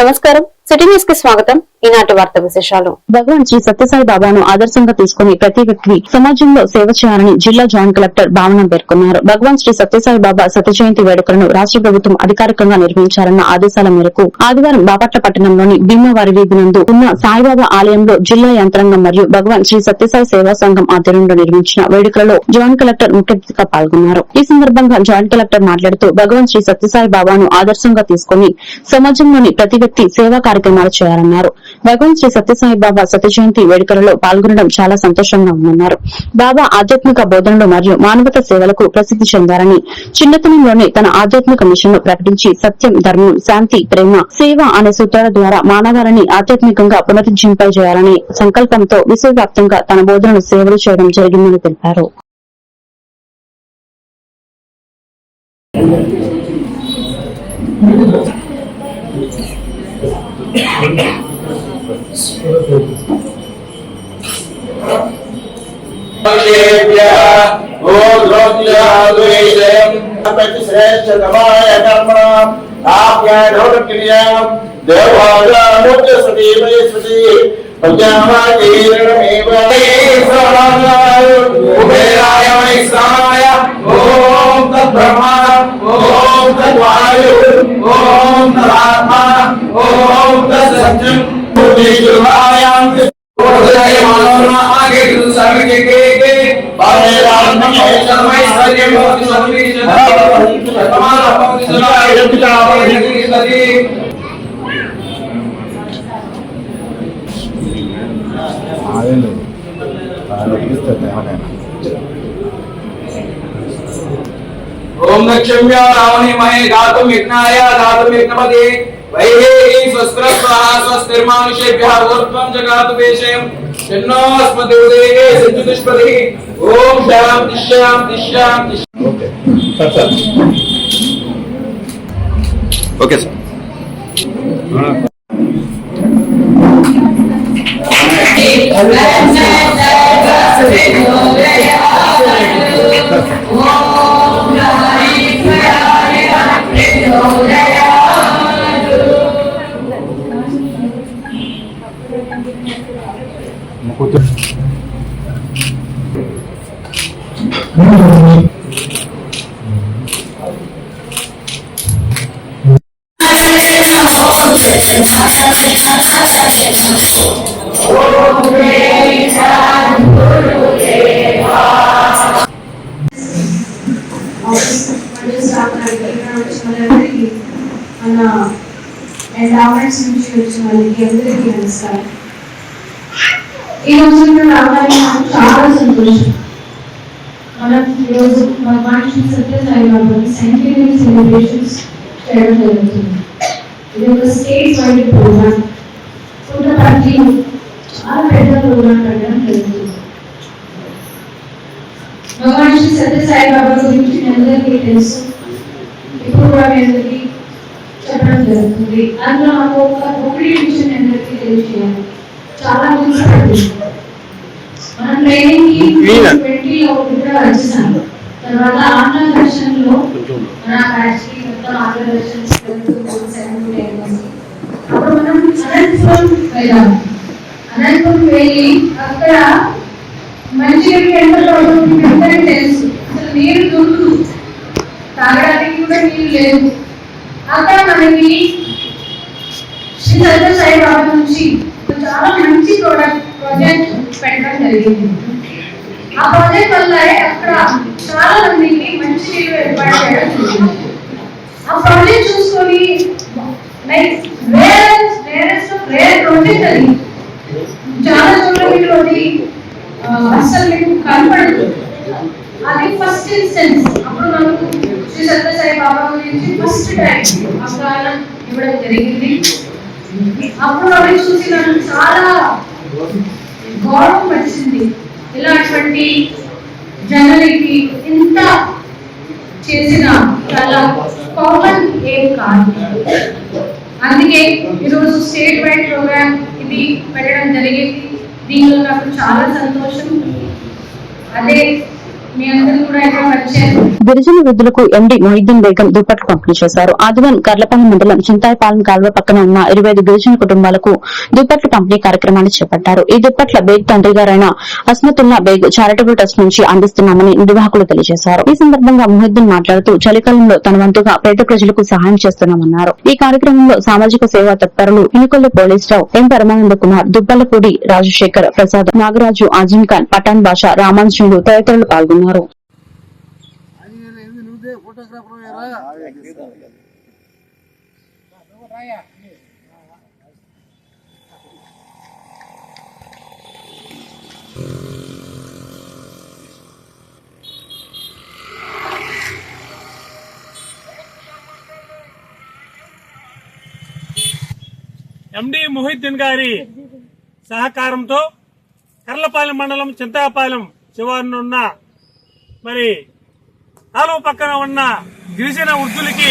నమస్కారం, city news కి స్వాగతం. ఈనాటి వార్త విశేషాలు. భగవాన్ శ్రీ సత్యసాయి బాబాను ఆదర్శంగా తీసుకుని ప్రతి వ్యక్తి సమాజంలో సేవ చేయాలని జిల్లా జాయింట్ కలెక్టర్ భావన పేర్కొన్నారు. భగవాన్ శ్రీ సత్యసాయి బాబా శత జయంతి వేడుకలను రాష్ట్ర ప్రభుత్వం అధికారికంగా నిర్వహించాలన్న ఆదేశాల మేరకు ఆదివారం బాపట్ల పట్టణంలోని భీమవారి వీధి నందు ఉన్న సాయిబాబా ఆలయంలో జిల్లా యంత్రాంగం మరియు భగవాన్ శ్రీ సత్యసాయి సేవా సంఘం ఆధ్వర్యంలో నిర్వహించిన వేడుకలలో జాయింట్ కలెక్టర్ ముఖ్య అతిథిగా పాల్గొన్నారు. ఈ సందర్భంగా జాయింట్ కలెక్టర్ మాట్లాడుతూ భగవాన్ శ్రీ సత్యసాయి బాబాను ఆదర్శంగా తీసుకుని సమాజంలోని ప్రతి వ్యక్తి సేవా కార్యక్రమాలు చేయాలన్నారు. భగవాన్ శ్రీ సత్యసాయి బాబా శత జయంతి వేడుకలలో పాల్గొనడం చాలా సంతోషంగా ఉందన్నారు. బాబా ఆధ్యాత్మిక బోధనలు మరియు మానవత సేవలకు ప్రసిద్ది చెందారని, చిన్నతనంలోనే తన ఆధ్యాత్మిక మిషన్ ను ప్రకటించి సత్యం, ధర్మం, శాంతి, ప్రేమ, సేవ అనే సూత్రాల ద్వారా మానవాళిని ఆధ్యాత్మికంగా పునరుజ్జింపజేయాలనే సంకల్పంతో విశ్వవ్యాప్తంగా తన బోధనలు సేవలు చేయడం జరిగిందని తెలిపారు. ओम नक्षम्या रावणी महे गातुम यज्ञाय गातुम यज्ञपति वैदेही स्वस्त्रः स्वाहा स्वस्तिर्मानुषेभ्यः ऊर्ध्वं जगातु वेशयं शन्नो अस्मदे उदये सञ्जुतिष्पतिः ओम शांति शांति शांति। Okay sir. ఎండోమెంట్స్ నుంచి వచ్చిన వాళ్ళకి అందరికీ నమస్కారం. ఈ రోజు రావడానికి నాకు చాలా సంతోషం. మనం ఈరోజు భగవాన్ శ్రీ సత్యసాయి బాబాని సెంటినరీ సెలబ్రేషన్స్ చేయడం జరుగుతుంది. ఇది ఒక స్టేట్ వైడ్ ప్రోగ్రామ్, పుట్టపర్తి చాలా పెద్ద ప్రోగ్రామ్ పెట్టడం జరుగుతుంది. భగవాన్ శ్రీ సత్యసాయి బాబా గురించి అందరికీ తెలుసు, ఇప్పుడు కూడా మీ అందరికీ చెప్పడం జరుగుతుంది. అందులో నాకు ఒకటి విషయం అందరికీ తెలియజేయాలి. చాలా మున్సిపాలిటీ మనం ట్రైనింగ్ కి 20లో వచ్చేసాను. తర్వాత ఆంధ్ర దర్శన్లో మన బ్యాచ్ కి మొత్తం ఆంధ్ర దర్శన్ అప్పుడు మనం అనంతపురం వెళ్ళాము. అనంతపురం వెళ్ళి అక్కడ మంచిగా ఎండలో తెలుసు, అసలు నీరు దొరుకుతూ తాగడానికి కూడా నీరు లేదు. అక్కడ మనకి శ్రీ సత్యసాయి బాబా నుంచి చాలా మంచి ప్రాజెక్ట్ పెట్టడం జరిగింది. ఆ ప్రాజెక్ట్ వల్ల అక్కడ చాలా మందికి మంచి నీరు ఏర్పాటు చేయడం జరిగింది. ఆ ప్రాజెక్ట్ చూసుకొని లైక్ రేర్ ప్రాజెక్ట్ అది చాలా చోట్ల మీరు అది అసలు మీకు కనపడదు. అది ఫస్ట్ ఇన్స్టెన్స్. అప్పుడు మనకు శ్రీ సత్యసాయి బాబా గురించి ఫస్ట్ టైం అవగాహన ఇవ్వడం జరిగింది. అప్పుడు అవి చూసి నాకు చాలా గౌరవం వచ్చింది. ఇలాంటి జనాలకి ఇంత చేసిన చాలా కామన్ ఏం కాదు. అందుకే ఈరోజు స్టేట్ వైడ్ ప్రోగ్రామ్ ఇది పెట్టడం జరిగింది. దీనిలో నాకు చాలా సంతోషం. అదే మీ అందరూ కూడా ఇక్కడ వచ్చారు. గిరిజన వృద్ధులకు ఎండి మొహిద్దీన్ బేగం దుప్పట్లు పంపిణీ చేశారు. ఆదివారం కర్లపాలెం మండలం చింతాయపాలెం కాల్వ పక్కన ఉన్న 25 గిరిజన కుటుంబాలకు దుప్పట్లు పంపిణీ కార్యక్రమాన్ని చేపట్టారు. ఈ దుప్పట్ల బేగ్ తండ్రి గారైన అస్మతుల్లా బేగ్ చారిటబుల్ ట్రస్ట్ నుంచి అందిస్తున్నామని నిర్వాహకులు తెలియజేశారు. ఈ సందర్భంగా మొహిద్దీన్ మాట్లాడుతూ చలికాలంలో తన వంతుగా పేద ప్రజలకు సహాయం చేస్తున్నామన్నారు. ఈ కార్యక్రమంలో సామాజిక సేవా తత్పరులు ఇనుకొల్లు పోలీసురావు, ఎం పరమానంద కుమార్, దుబ్బలపూడి రాజశేఖర్, ప్రసాద్, నాగరాజు, ఆజిమ్ ఖాన్, పఠాన్ భాష, రామాంజనుడు తదితరులు పాల్గొన్నారు. ఎండి మొహిద్దీన్ గారి సహకారంతో కర్లపాలెం మండలం చింతాపాలెం శివారును ఉన్న మరి కాలువ పక్కన ఉన్న గిరిజన వృద్ధులకి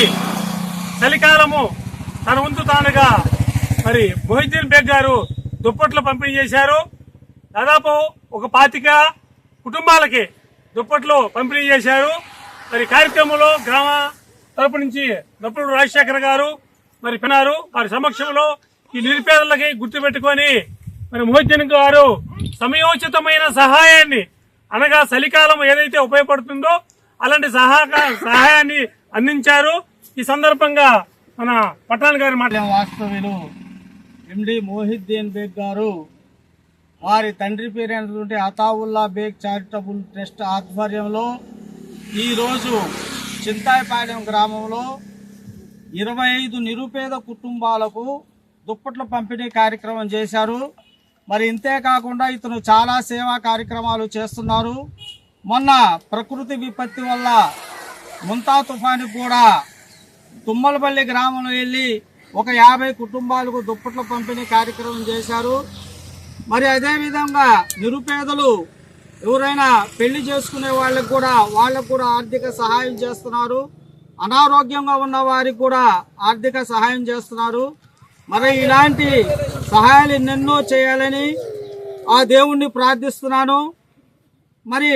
చలికాలము తన వంతు తానుగా మరి మొహిద్దీన్ బేగ్ గారు దుప్పట్లు పంపిణీ చేశారు. దాదాపు ఒక 25 కుటుంబాలకి దుప్పట్లు పంపిణీ చేశారు. మరి కార్యక్రమంలో గ్రామ తరపు నుంచి దప్పుడు రాజశేఖర్ గారు మరి పిన్నారు. వారి సమక్షంలో ఈ నిరుపేదలకి గుర్తుపెట్టుకొని మరి మొహిద్దీన్ గారు సమయోచితమైన సహాయాన్ని అనగా చలికాలం ఏదైతే ఉపయోగపడుతుందో అలాంటి సహాయాన్ని అందించారు. ఈ సందర్భంగా మన పఠాన్ గారి వాస్తవ్యులు ఎండి మొహిద్దీన్ బేగ్ గారు వారి తండ్రి పేరైనటువంటి అతావుల్లా బేగ్ చారిటబుల్ ట్రస్ట్ ఆధ్వర్యంలో ఈరోజు చింతాయపాలెం గ్రామంలో 25 నిరుపేద కుటుంబాలకు దుప్పట్ల పంపిణీ కార్యక్రమం చేశారు. మరి ఇంతే కాకుండా ఇతను చాలా సేవా కార్యక్రమాలు చేస్తున్నారు. మొన్న ప్రకృతి విపత్తి వల్ల ముంతా తుఫాను కూడా తుమ్మలపల్లి గ్రామంలో వెళ్ళి ఒక 50 కుటుంబాలకు దుప్పట్ల పంపిణీ కార్యక్రమం చేశారు. మరి అదేవిధంగా నిరుపేదలు ఎవరైనా పెళ్లి చేసుకునే వాళ్ళకు కూడా ఆర్థిక సహాయం చేస్తున్నారు. అనారోగ్యంగా ఉన్న వారికి కూడా ఆర్థిక సహాయం చేస్తున్నారు. మరి ఇలాంటి సహాయాలు ఎన్నెన్నో చేయాలని ఆ దేవుణ్ణి ప్రార్థిస్తున్నాను. మరి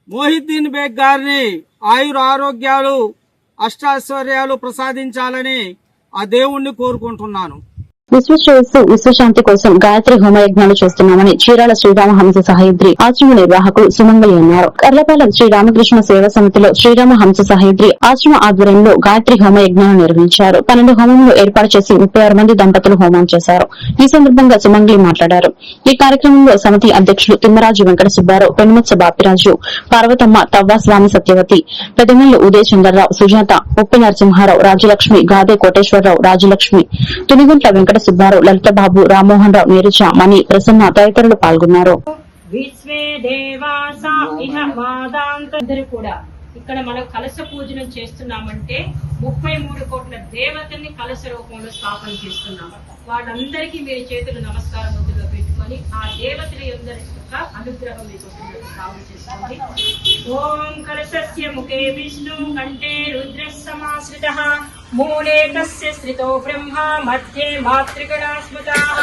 మొహిద్దీన్ బేగ్ గారిని ఆరోగ్యాలు అష్టైశ్వర్యాలు ప్రసాదించాలని ఆ దేవుణ్ణి కోరుకుంటున్నాను. విశ్వశ్రేయస్సు విశ్వశాంతి కోసం గాయత్రి హోమయజ్ఞాలు చేస్తున్నామని చీరాల శ్రీరామహంస సహయాద్రి ఆశ్రమ నిర్వాహకులు సుమంగళి అన్నారు. కర్లపాలెం శ్రీరామకృష్ణ సేవా సమితిలో శ్రీరామహంస సహయాద్రి ఆశ్రమ ఆధ్వర్యంలో గాయత్రి హోమయజ్ఞాలు నిర్వహించారు. 12 హోమంలో ఏర్పాటు చేసి 36 మంది దంపతులు హోమం చేశారు. ఈ సందర్భంగా సుమంగళి మాట్లాడారు. ఈ కార్యక్రమంలో సమితి అధ్యక్షులు తిమ్మరాజు వెంకట సుబ్బారావు, పెనుమత్స బాపిరాజు, పార్వతమ్మ, తవ్వాస్వామి సత్యవతి, పెదమల్లి ఉదయ చంద్రరావు, సుజాత, ఉప్పి నరసింహారావు, రాజలక్ష్మి, గాదే కోటేశ్వరరావు, రాజలక్ష్మి, తునిగుంట్ల వెంకట సుబ్బారావు, లలితబాబు, రామ్మోహన్ రావు, నీరజ, మణి, ప్రసన్న తదితరులు పాల్గొన్నారు. కూడా ఇక్కడ మనం కలశ పూజనం చేస్తున్నామంటే 33 కోట్ల దేవతల్ని కలశ రూపంలో స్థాపన చేస్తున్నాం. వాళ్ళందరికీ మీరు చేతులు నమస్కారం ముద్దుగా పెట్టుకొని ఆ దేవతల యొక్క అనుగ్రహం మీకు సాగు చేసుకోండి. ఓం కలశస్య ముఖే విష్ణు కంఠే రుద్ర సమాశ్రితః మూలే తస్య శ్రితో బ్రహ్మ మధ్యే మాతృగణా స్మృతాః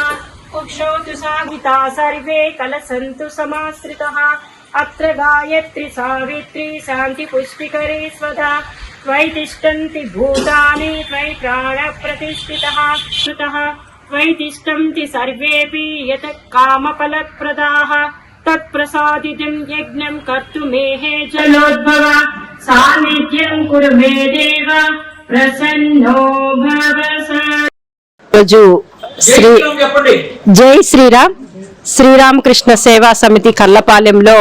కుక్షౌతు సాహితా సర్వే కలసంతు సమాశ్రితః అత్ర గాయత్రి సావిత్రి శాంతి పుష్పికరే స్వదా త్వయి తిష్టంతి భూతాని త్వయి ప్రాణ ప్రతిష్ఠితః శృతః త్వయి తిష్టంతి సర్వేపి యత కామఫలప్రదాః తత్ప్రసాదితం యజ్ఞం కర్తుమేహే జలోద్భవ సాన్నిధ్యం కురు మే దేవ ప్రసన్నో భవ. జై శ్రీరామ్. శ్రీరామకృష్ణ సేవా సమితి కర్లపాలెంలో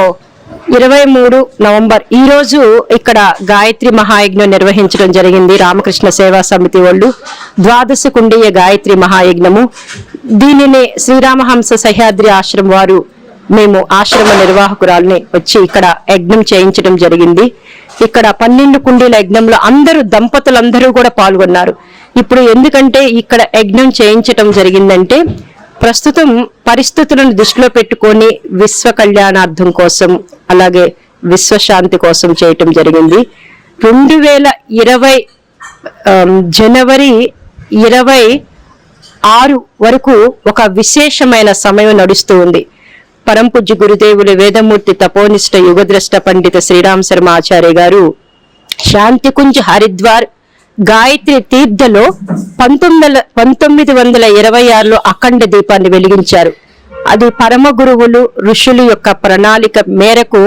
23 నవంబర్ ఈ రోజు ఇక్కడ గాయత్రి మహాయజ్ఞం నిర్వహించడం జరిగింది. రామకృష్ణ సేవా సమితి వాళ్ళు 12 కుండీయ గాయత్రి మహాయజ్ఞము. దీనిని శ్రీరామహంస సహ్యాద్రి ఆశ్రమం వారు మేము ఆశ్రమ నిర్వాహకురాలని వచ్చి ఇక్కడ యజ్ఞం చేయించడం జరిగింది. ఇక్కడ 12 కుండీల యజ్ఞంలో దంపతులందరూ కూడా పాల్గొన్నారు. ఇప్పుడు ఎందుకంటే ఇక్కడ యజ్ఞం చేయించడం జరిగిందంటే ప్రస్తుతం పరిస్థితులను దృష్టిలో పెట్టుకొని విశ్వ కళ్యాణార్థం కోసం అలాగే విశ్వశాంతి కోసం చేయటం జరిగింది. 2020 జనవరి 26 వరకు ఒక విశేషమైన సమయం నడుస్తూ ఉంది. పరంపూజ్య గురుదేవులు వేదమూర్తి తపోనిష్ట యుగద్రష్ట పండిత శ్రీరామ్ శర్మ ఆచార్య గారు శాంతికుంజ్ హరిద్వార్ గాయత్రి తీర్థలో 1926లో అఖండ దీపాన్ని వెలిగించారు. అది పరమ గురువులు ఋషుల యొక్క ప్రణాళిక మేరకు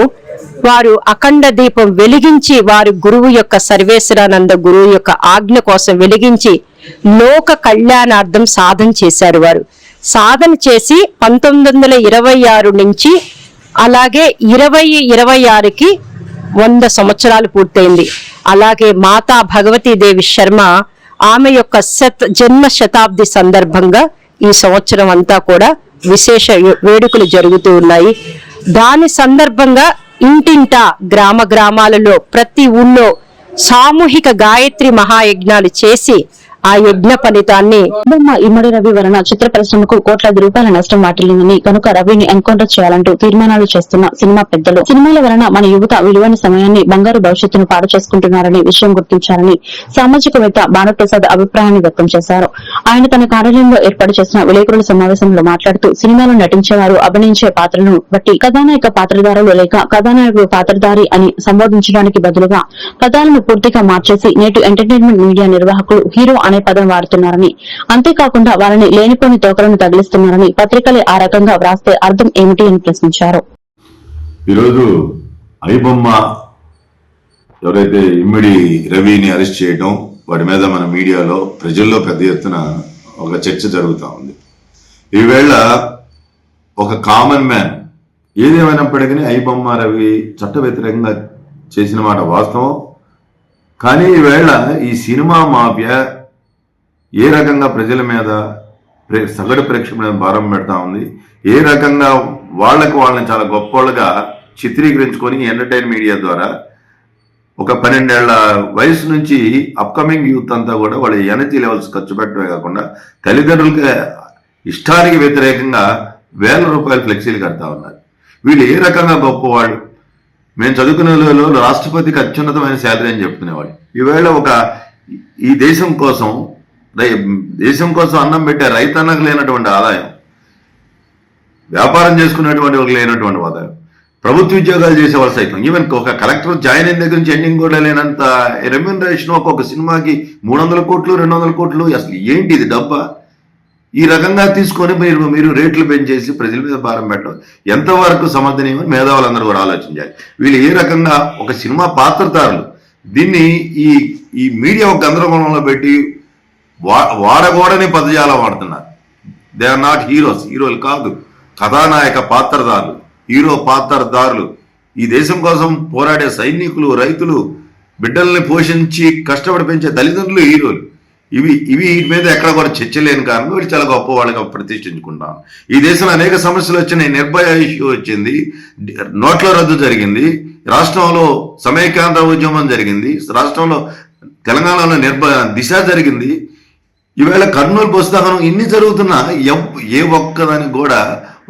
వారు అఖండ దీపం వెలిగించి వారు గురువు యొక్క సర్వేశ్వరానంద గురువు యొక్క ఆజ్ఞ కోసం వెలిగించి లోక కళ్యాణార్థం సాధన చేశారు. వారు సాధన చేసి 1926 నుంచి అలాగే 2026కి 100 సంవత్సరాలు పూర్తయింది. అలాగే మాతా భగవతీదేవి శర్మ ఆమె యొక్క జన్మ శతాబ్ది సందర్భంగా ఈ సంవత్సరం అంతా కూడా విశేష వేడుకలు జరుగుతూ ఉన్నాయి. దాని సందర్భంగా ఇంటింటా గ్రామ గ్రామాలలో ప్రతి ఊళ్ళో సామూహిక గాయత్రి మహాయజ్ఞాలు చేసి ఆ యజ్ఞ ఫలితాన్ని బొమ్మ ఇమ్మడి రవి వలన చిత్ర పరిశ్రమకు కోట్లాది రూపాయల నష్టం వాటిల్లిందని కనుక రవిని ఎన్కౌంటర్ చేయాలంటూ తీర్మానాలు చేస్తున్న సినిమా పెద్దలు సినిమాల వలన మన యువత విలువైన సమయాన్ని బంగారు భవిష్యత్తును పాడు చేసుకుంటున్నారని విషయం గుర్తించారని సామాజికవేత్త భానుప్రసాద్ అభిప్రాయాన్ని వ్యక్తం చేశారు. ఆయన తన కార్యాలయంలో ఏర్పాటు చేసిన విలేకరుల సమావేశంలో మాట్లాడుతూ సినిమాలో నటించేవారు అభినయించే పాత్రలను బట్టి కథానాయక పాత్రధారులు లేక కథానాయకుడు పాత్రధారి అని సంబోధించడానికి బదులుగా పదాలను పూర్తిగా మార్చేసి నేటి ఎంటర్టైన్మెంట్ మీడియా నిర్వాహకులు హీరో అనే పదం వాడుతున్నారని, అంతేకాకుండా వారిని లేనిపోని తోకలను తగిలిస్తున్నారని, పత్రికలే ఆ రకంగా వ్రాస్తే అర్థం ఏమిటి అని ప్రశ్నించారు. ఈరోజు ఐబొమ్మ ఎవరైతే ఇమ్మడి రవిని అరెస్ట్ చేయడం వాటి మీద మన మీడియాలో ప్రజల్లో పెద్ద ఎత్తున ఒక చర్చ జరుగుతూ ఉంది. ఈవేళ ఒక కామన్ మ్యాన్ ఏదేమైనప్పటికీ ఐబొమ్మ రవి చట్ట వ్యతిరేకంగా చేసిన మాట వాస్తవం. కానీ ఈవేళ ఈ సినిమా మాఫియా ఏ రకంగా ప్రజల మీద సగటు ప్రేక్షకుల మీద భారం పెడతా ఉంది, ఏ రకంగా వాళ్ళని చాలా గొప్పవాళ్ళుగా చిత్రీకరించుకొని ఎంటర్టైన్ మీడియా ద్వారా ఒక 12 ఏళ్ల వయసు నుంచి అప్కమింగ్ యూత్ అంతా కూడా వాళ్ళ ఎనర్జీ లెవెల్స్ ఖర్చు పెట్టడమే కాకుండా తల్లిదండ్రులకి ఇష్టానికి వ్యతిరేకంగా వేల రూపాయలు ఫ్లెక్సీలు కడతా ఉన్నారు. వీళ్ళు ఏ రకంగా గొప్పవాళ్ళు, మేము చదువుకునే రోజుల్లో రాష్ట్రపతికి అత్యున్నతమైన శాలరీ అని చెప్తునేవాళ్ళు. ఈవేళ ఈ దేశం కోసం అన్నం పెట్టే రైతన్నకు లేనటువంటి ఆదాయం, వ్యాపారం చేసుకునేటువంటి వాళ్ళకి లేనటువంటి ఆదాయం, ప్రభుత్వ ఉద్యోగాలు చేసేవాళ్ళు సైతం ఈవెన్ ఒక కలెక్టర్ జాయిన్ అయిన దగ్గర నుంచి ఎండింగ్ కూడా లేనంత రెమ్యూనరేషన్ ఒక్కొక్క సినిమాకి 300 కోట్లు 200 కోట్లు. అసలు ఏంటి ఇది డబ్బా? ఈ రకంగా తీసుకొని మీరు రేట్లు పెంచేసి ప్రజల మీద భారం పెట్టడం ఎంతవరకు సమర్థనీయమని మేధావులందరూ కూడా ఆలోచించాలి. వీళ్ళు ఏ రకంగా ఒక సినిమా పాత్రధారులు దీన్ని ఈ మీడియా ఒక గందరగోళంలో పెట్టి వాడకూడని పదజాలం వాడుతున్నారు. దే ఆర్ నాట్ హీరోస్, హీరోలు కాదు, కథానాయక పాత్రధారులు, హీరో పాత్రధారులు. ఈ దేశం కోసం పోరాడే సైనికులు, రైతులు, బిడ్డల్ని పోషించి కష్టపడి పెంచే తల్లిదండ్రులు హీరోలు. వీటి మీద ఎక్కడ కూడా చర్చ లేని కారణం వీళ్ళు చాలా గొప్ప వాళ్ళగా ప్రతిష్ఠించుకుంటాను. ఈ దేశంలో అనేక సమస్యలు వచ్చినాయి. నిర్భయ ఇష్యూ వచ్చింది, నోట్ల రద్దు జరిగింది, రాష్ట్రంలో సమైక్యాంధ్ర ఉద్యమం జరిగింది, రాష్ట్రంలో తెలంగాణలో దిశ జరిగింది. ఈవేళ కర్నూలు బస్సు దహనం ఇన్ని జరుగుతున్నా ఏ ఒక్కదానికి కూడా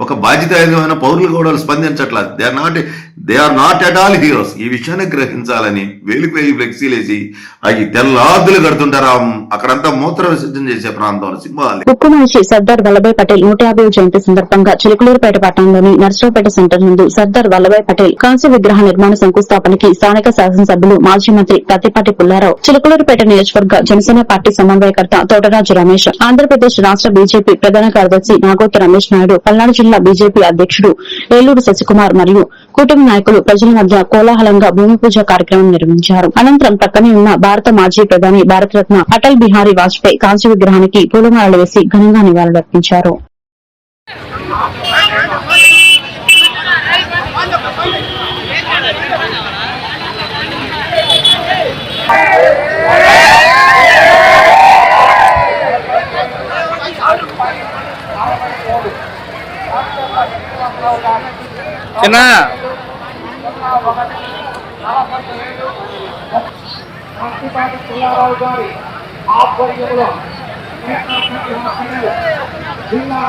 ఒక బాధ్యతాయుతమైన పౌరులు కూడా స్పందించట్లేదు. They are not at all heroes. ఈ విషయాన్ని గ్రహించాలని వేలికి ఫ్లెక్సీలేసి అవి తెల్లాదులు కడుతుంటారు. అక్కడంతా మూత్ర విసర్జన చేసే ప్రాంతంలో సినిమా ఉక్కు మనిషి సర్దార్ వల్లభాయ్ పటేల్ 150వ జయంతి సందర్భంగా చిలుకలూరుపేట పట్టణంలోని నర్సరావుపేట సెంటర్ నందు సర్దార్ వల్లభాయ్ పటేల్ కాంస్య విగ్రహ నిర్మాణ శంకుస్థాపనకి స్థానిక శాసనసభ్యులు మాజీ మంత్రి ప్రత్తిపాటి పుల్లారావు, చిలుకలూరుపేట నియోజకవర్గ జనసేన పార్టీ సమన్వయకర్త తోటరాజు రమేష్, ఆంధ్రప్రదేశ్ రాష్ట్ర బీజేపీ ప్రధాన కార్యదర్శి నాగోతు రమేష్ నాయుడు, పల్నాడు జిల్లా బీజేపీ అధ్యక్షుడు ఏలూరు శశికుమార్ మరియు కూటమి నాయకులు ప్రజల మధ్య కోలాహలంగా భూమి పూజ కార్యక్రమం నిర్వహించారు. అనంతరం పక్కనే ఉన్న భారత మాజీ ప్రధాని భారతరత్న అటల్ బిహారీ వాజ్పేయి కాంస్య విగ్రహానికి పూలమాలలు వేసి ఘనంగా నివాళులర్పించారు. పుల్లారావు గారి ఆధ్వర్యంలో జిల్లా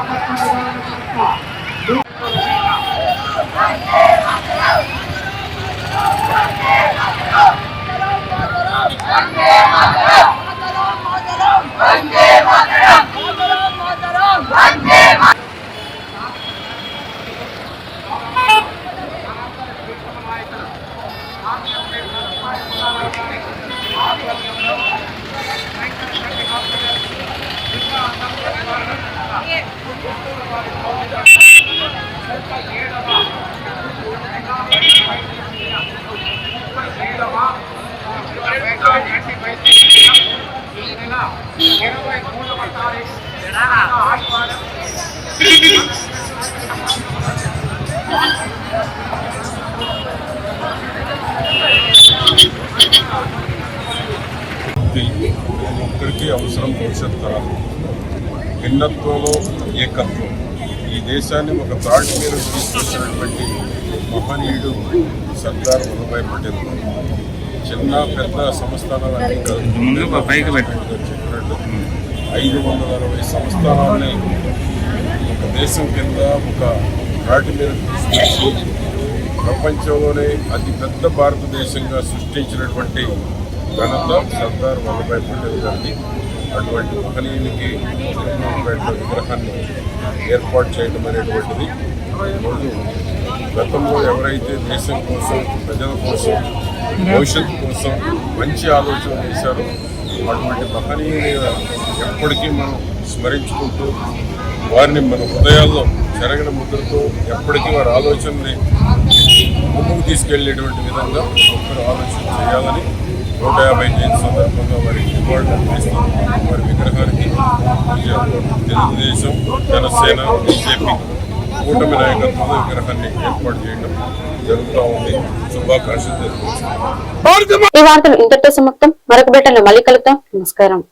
భిన్నత్వంలో ఏకత్వం. ఈ దేశాన్ని ఒక తాటి మీద తీసుకొచ్చినటువంటి మహనీయుడు సర్దార్ వల్లభాయ్ పటేల్. చిన్న పెద్ద సంస్థానాలన్నీ చెప్పినట్టు 560 సంస్థానాలని ఒక దేశం కింద ఒక తాటి మీద తీసుకొచ్చి ప్రపంచంలోనే అతి పెద్ద భారతదేశంగా సృష్టించినటువంటి ఘనత సర్దార్ వల్లభాయ్ పటేల్ గారిని. అటువంటి మహనీయునికి తిరుమలపేట విగ్రహాన్ని ఏర్పాటు చేయడం అనేటువంటిది ఈరోజు గతంలో ఎవరైతే దేశం కోసం, ప్రజల కోసం, భవిష్యత్తు కోసం మంచి ఆలోచన చేశారో అటువంటి మహనీయుని ఎప్పటికీ మనం స్మరించుకుంటూ వారిని మన హృదయాల్లో చెరగని ముద్రతో ఎప్పటికీ వారి ఆలోచనని ముందుకు తీసుకెళ్లేటువంటి విధంగా ఒక్కరు ఆలోచన చేయాలని 150 జయంతి సందర్భంగా వారికి నివాళులు అర్పిస్తూ వారి విగ్రహానికి తెలుగుదేశం, జనసేన, బీజేపీ కూటమి నాయకత్వంలో విగ్రహాన్ని ఏర్పాటు చేయడం జరుగుతూ ఉంది. శుభాకాంక్షలు తెలుపుతున్నాను. ఈ వార్తలు ఇంతటితో సమాప్తం. మరొక బిడ్డలో మళ్ళీ కలుద్దాం. నమస్కారం.